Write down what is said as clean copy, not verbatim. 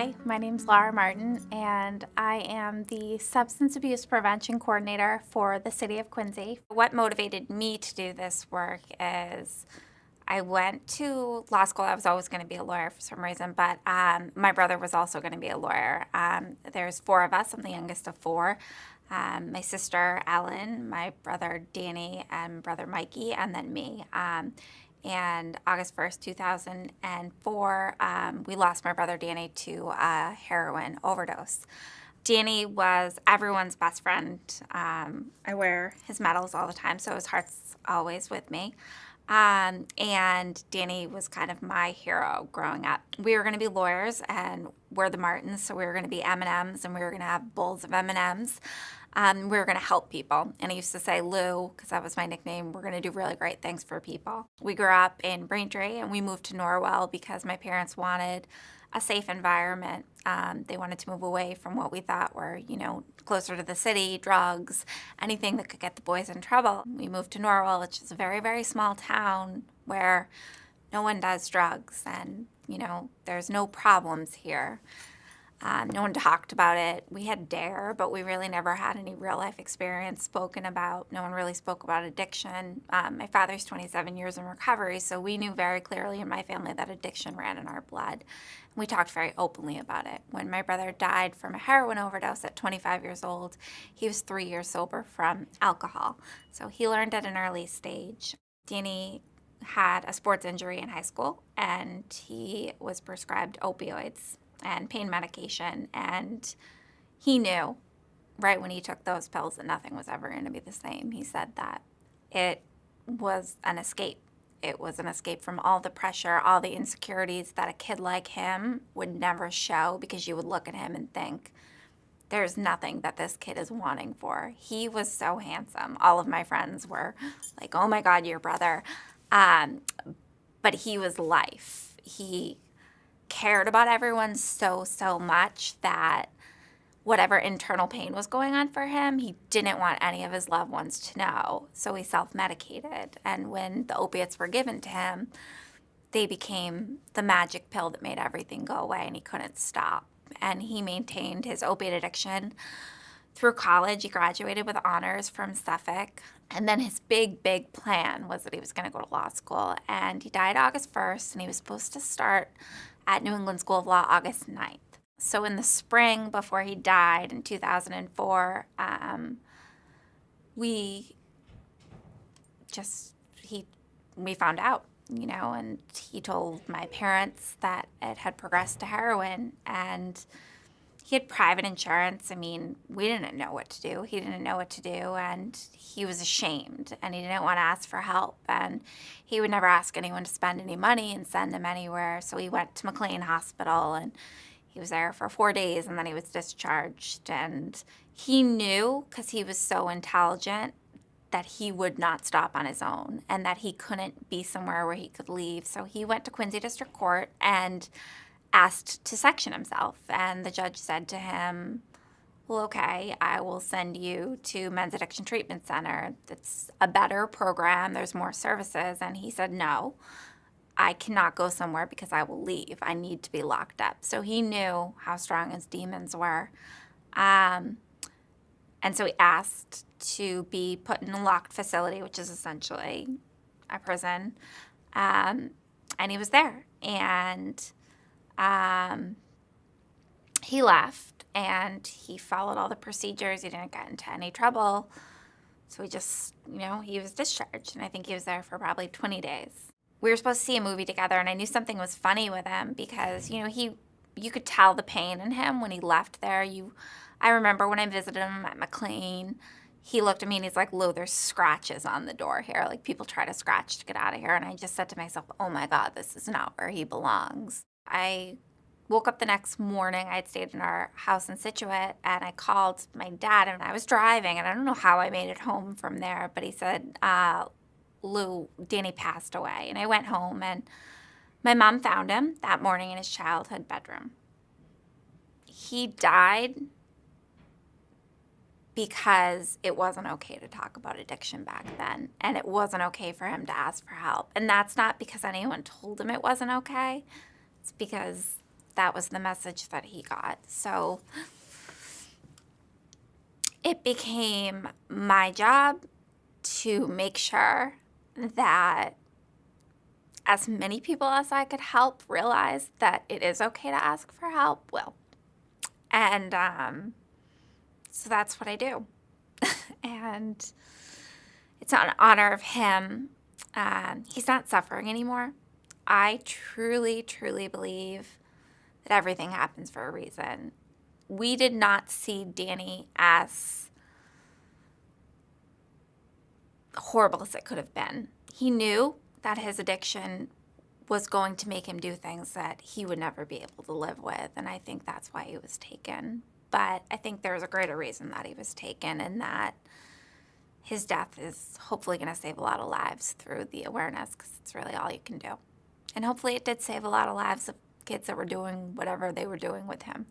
Hi, my name's Laura Martin, and I am the Substance Abuse Prevention Coordinator for the City of Quincy. What motivated me to do this work is I went to law school. I was always going to be a lawyer for some reason, but my brother was also going to be a lawyer. There's four of us. I'm the youngest of four. My sister, Ellen, my brother, Danny, and brother, Mikey, and then me. And August 1st, 2004, we lost my brother Danny to a heroin overdose. Danny was everyone's best friend. I wear his medals all the time, so his heart's always with me. And Danny was kind of my hero growing up. We were going to be lawyers, and we're the Martins, so we were going to be M&Ms, and we were going to have bowls of M&Ms. We were going to help people. And I used to say Lou, because that was my nickname, we're going to do really great things for people. We grew up in Braintree, and we moved to Norwell because my parents wanted a safe environment. They wanted to move away from what we thought were, closer to the city, drugs, anything that could get the boys in trouble. We moved to Norwell, which is a very, very small town where no one does drugs and, there's no problems here. No one talked about it. We had DARE, but we really never had any real life experience spoken about. No one really spoke about addiction. My father's 27 years in recovery, so we knew very clearly in my family that addiction ran in our blood. We talked very openly about it. When my brother died from a heroin overdose at 25 years old, he was 3 years sober from alcohol. So he learned at an early stage. Danny had a sports injury in high school, and he was prescribed opioids and pain medication, and he knew right when he took those pills that nothing was ever going to be the same. He said that it was an escape. It was an escape from all the pressure, all the insecurities that a kid like him would never show, because you would look at him and think, there's nothing that this kid is wanting for. He was so handsome. All of my friends were like, oh my God, your brother. But he was life. He cared about everyone so much that whatever internal pain was going on for him, he didn't want any of his loved ones to know. So he self-medicated. And when the opiates were given to him, they became the magic pill that made everything go away, and he couldn't stop. And he maintained his opiate addiction through college. He graduated with honors from Suffolk. And then his big plan was that he was going to go to law school. And he died August 1st, and he was supposed to start at New England School of Law August 9th. So in the spring before he died in 2004, we found out, and he told my parents that it had progressed to heroin, and he had private insurance. I mean, we didn't know what to do. He didn't know what to do, and he was ashamed, and he didn't want to ask for help, and he would never ask anyone to spend any money and send him anywhere. So he went to McLean Hospital, and he was there for 4 days, and then he was discharged. And he knew, because he was so intelligent, that he would not stop on his own, and that he couldn't be somewhere where he could leave. So he went to Quincy District Court and asked to section himself, and the judge said to him, well, okay, I will send you to Men's Addiction Treatment Center. It's a better program. There's more services. And he said, no, I cannot go somewhere because I will leave. I need to be locked up. So he knew how strong his demons were. And so he asked to be put in a locked facility, which is essentially a prison. And he was there. And he left, and he followed all the procedures. He didn't get into any trouble. So he just, he was discharged. And I think he was there for probably 20 days. We were supposed to see a movie together, and I knew something was funny with him because, you could tell the pain in him when he left there. I remember when I visited him at McLean, he looked at me and he's like, Lou, there's scratches on the door here. Like, people try to scratch to get out of here. And I just said to myself, oh my God, this is not where he belongs. I woke up the next morning. I had stayed in our house in Scituate, and I called my dad, and I was driving, and I don't know how I made it home from there, but he said, Lou, Danny passed away. And I went home, and my mom found him that morning in his childhood bedroom. He died because it wasn't okay to talk about addiction back then, and it wasn't okay for him to ask for help. And that's not because anyone told him it wasn't okay. It's because that was the message that he got. So it became my job to make sure that as many people as I could help realize that it is okay to ask for help. And so that's what I do. And it's an honor of him. He's not suffering anymore. I truly, truly believe that everything happens for a reason. We did not see Danny as horrible as it could have been. He knew that his addiction was going to make him do things that he would never be able to live with, and I think that's why he was taken. But I think there's a greater reason that he was taken, and that his death is hopefully going to save a lot of lives through the awareness, because it's really all you can do. And hopefully it did save a lot of lives of kids that were doing whatever they were doing with him.